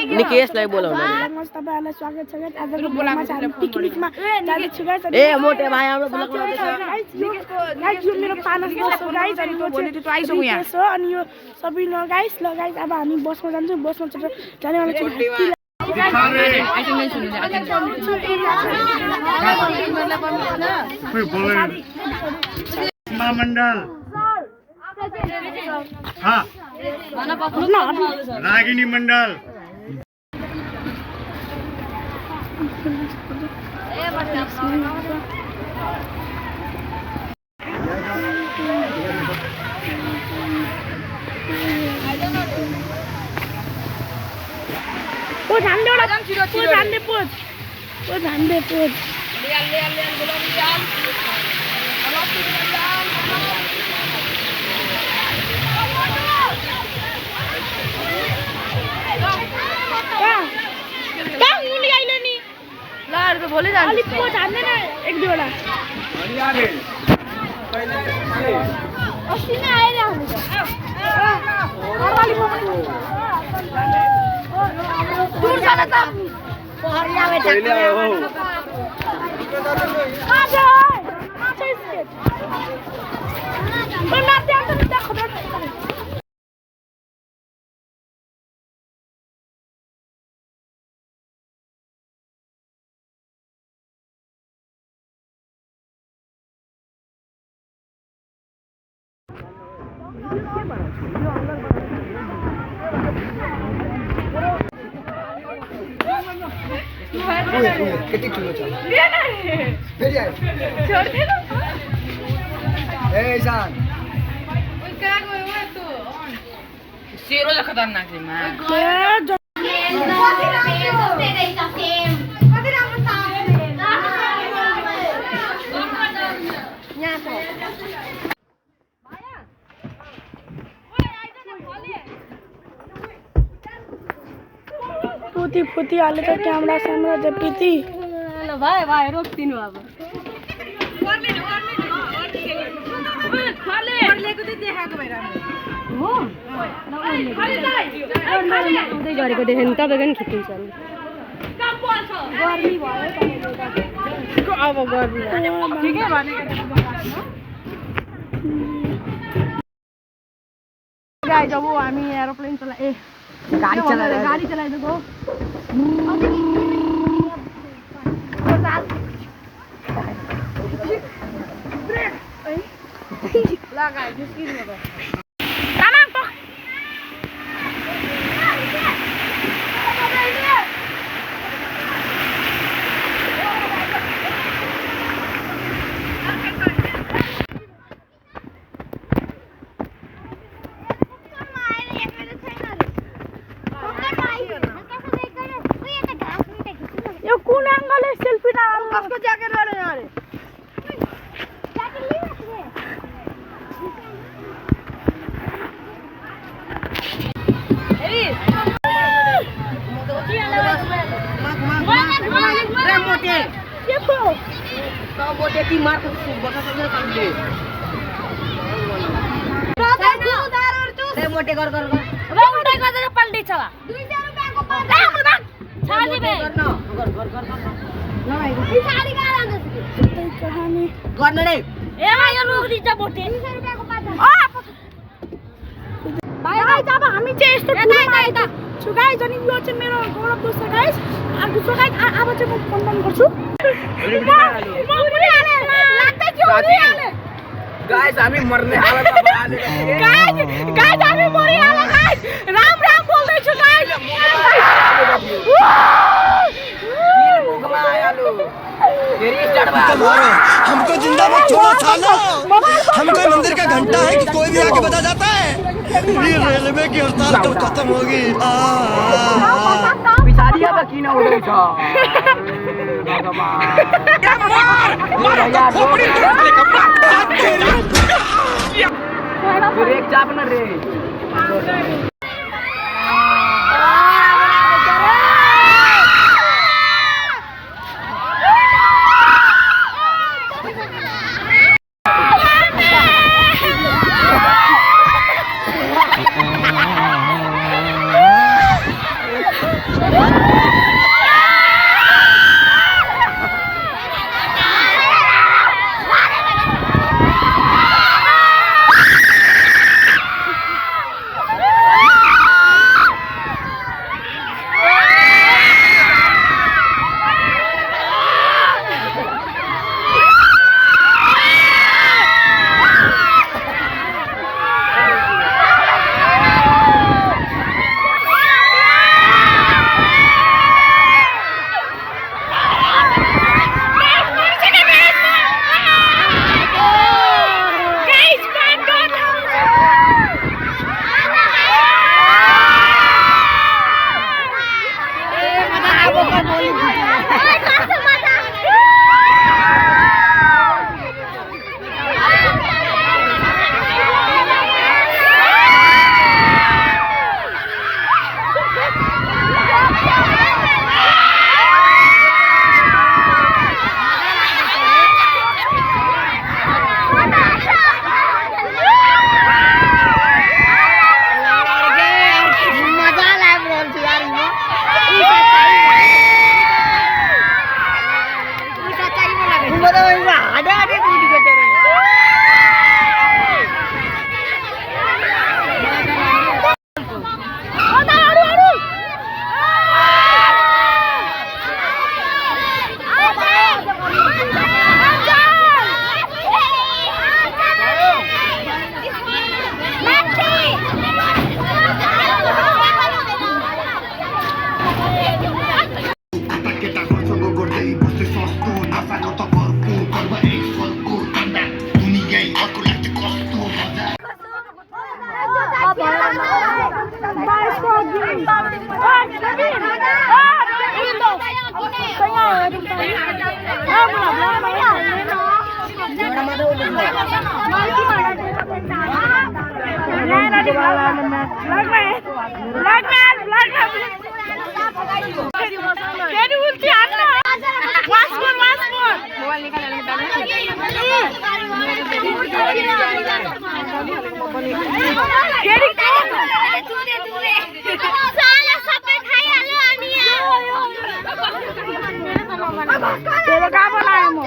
निकेशलाई बोलाउनु तपाईहरुलाई स्वागत छ गाइस आजको ब्लगमा हामी पिकनिकमा जाँदैछु गाइस ए मोटे भाइ हाम्रो ब्लग बनाउँदैछ गाइस यो मेरो पानस बस हो गाइस अनि यो चाहिँ त्यो आइसक्यो यहाँ अनि यो सबै ल गाइस अब हामी बसमा जान्छौँ बसमा चढ्छ जाने वाला छु मंडल हाँ रागिनी मंडल ओ झन्डे एउटा ओ झन्डे पोज ओ झन्डे पोज कहाँ मुली आइले नि ल अरु त भोलि जान्छ अलि पोज हान्दैन एक दुईवटा अस्ति नै आएर हामी दूर जाने तक पहरिया में जाके आजा इसके बना दे अंदर देखो कितनी ठुलो छ फेरि आयो छोड दे न ए ईशान ओइ कहाँ गयो ओ तँ शेरो ज खतरनाक छ मा फुती फुती हाले त क्यामेरा स्यामेरा जपिती ल भाइ रोक्दिनु अब खलेको चाहिँ देखाएको भएर हो उतै गरेको देख्यो नि तपाईको नि खिचिन्छ नि गर्मी भयो अब गर्मी ठिकै भनेको गाइस अब हामी एरोप्लेन चला ए गाडी चलाइदिएको लगाइ निस्किनु अब तामाङ पक यो कुन एंगलले सेल्फी ना कसको ज्याकेट गरे अरे मोटे की मार को बका सक्ने कामले मोटे कर उठै गरेर पल्टी छ 200 रुपैयाँको पर्दा छाडी बे गर्न लगाइ छाडी कहाँ जान्छ कहानी गर्न रे ए यो रोक दिन्छ बोटे 200 रुपैयाँको पर्दा भाइ अब हामी चाहिँ यस्तो यता छु गाइस अनि यो चाहिँ मेरो गौरव दोस्त छ गाइस अब दोस्तो गाइस अब चाहिँ म फोन बन्द गर्छु म पुरै हाले लाग्दै थियो पुरै हाले गाइस हामी मर्ने हालतमा हाले गाइस हामी मरि हाले गाइस राम बोल्दै छु गाइस मुखमा आयालो फेरि स्टार्ट भयो हमको जिंदा मत छोड़ो सालो हम कोई मंदिर का घंटा है कि कोई भी आके बजा जाता है ये रेलवे की हड़ताल कब खत्म होगी पिछाडी अब किन उड्दैछ भगवान खोपडी तोड्ने कपडा ब्रेक चाप न रे मोबाइल निकाल तेरो कहाँ बनायो म